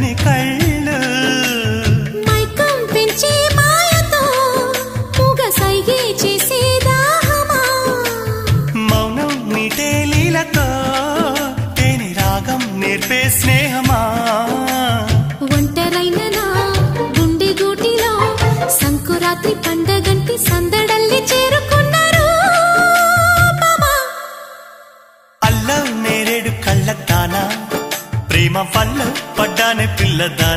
చల్లని కళ్ళు మైకం పెంచే మాయతో మూగ సైగే చేసే దాహమా మౌనం మీటే లీలతో తేని రాగం నేర్పే స్నేహమా ఒంటరైన నా గుండె గూటిలో సంకురాత్రి పండగంటి సందడల్లి చేరుకున్నారు అల్లం నేరేడు కళ్ళ దానా ప్రేమ పళ్ళు పడ్డానే పిల్లదా